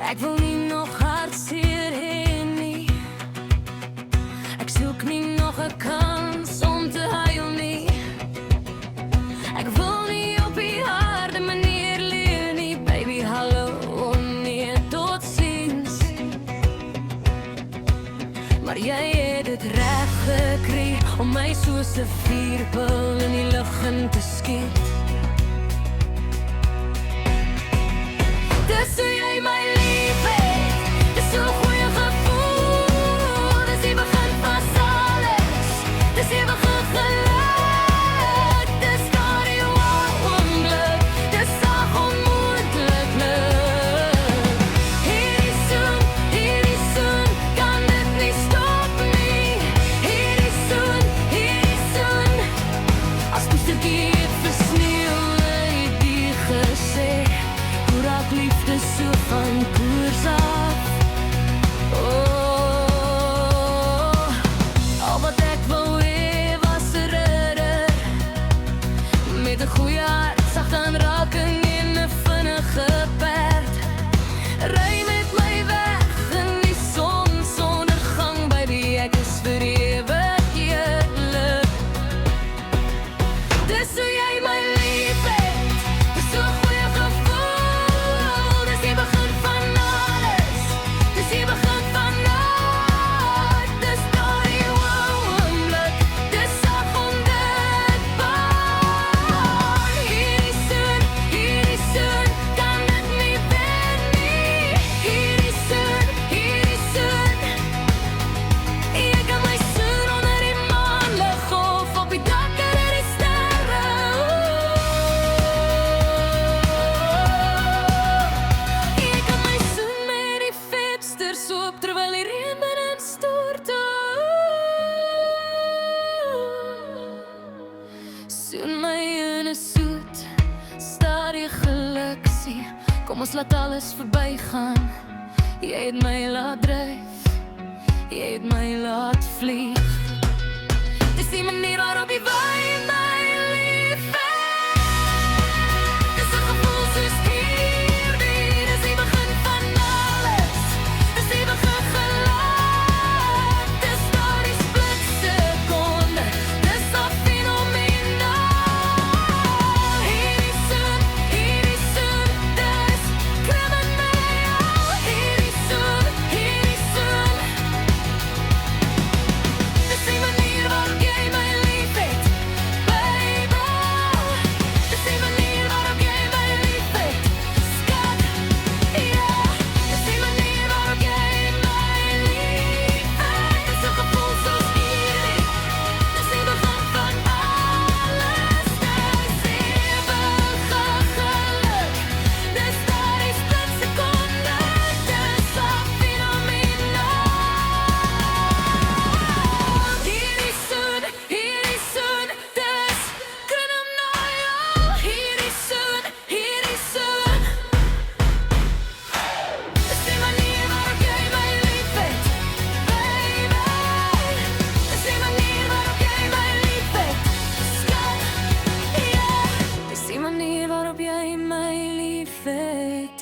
Ek wil nie nog hartseer hê nie. Ek soek nie nog 'n kans om te huil nie. Ek wil nie op die harde manier leer nie. Baby, hallo, nee, tot ziens. Maar jy het dit reg gekry om my soos 'n vuurpyl in die lug in te skiet. Dis hoe jy my liefhet, dis so 'n goeie gevoel. Dis die begin van alles, dis ewige geluk. Dis daardie oomblik, dis sag onmoontlik lig. Hierdie soen, kan dit nie stop nie. Hierdie soen, as die stukkie het versneeuw, het die gesê, hoe raak liefde so van koers af. Oh, al wat ek wou hê was 'n ridder met 'n goeie hart, sagte aanraking en 'n vinnige perd. Ry met my weg in die sonsondergang, baby, ek is vir ewig eerlik. Dis hoe jy my liefhet, dis so 'n goeie gevoel. Dis die begin van alles, dis die begin van nooit. Dis daardie oomblik, dis sag ondigbaar. Hierdie soen, kan dit nie wen nie. Hierdie soen, jy kan my soen onder die maanlig of op die dak onder die sterre. Jy kan my soen met die vensters oop terwyl die reën binne stort. Soen my in 'n soet, stadige geluksie. Kom ons laat alles verbygaan. Jy het my laat dryf, jy het my laat vlieg. Dis die manier waarop jy by my liefhet. Dis 'n gevoel soos hierdie, dis die begin van alles. Dis die begin geluk, dis daardie splitsekonde, dis so fenomenaal. Hierdie soen, dis kriminaal. Hierdie soen, dis die manier waarop jy my liefhet, baby. Dis die manier waarop jy my liefhet, skat, yeah. Dis die manier waarop jy my liefhet. Dis 'n gevoel soos hierdie, dis die begin van alles. Dis ewige geluk, dis daardie splitsekonde, dis so fenomenaal. Hierdie soen, dis kriminaal. Hierdie soen, dis die manier waarop jy my liefhet, baby. Dis die manier waarop jy my liefhet, skat, yeah. Dis die manier waarop jy my liefhet.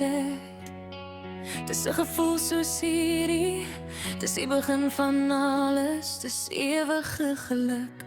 Dis 'n gevoel soos hierdie, dis die begin van alles, dis ewige geluk.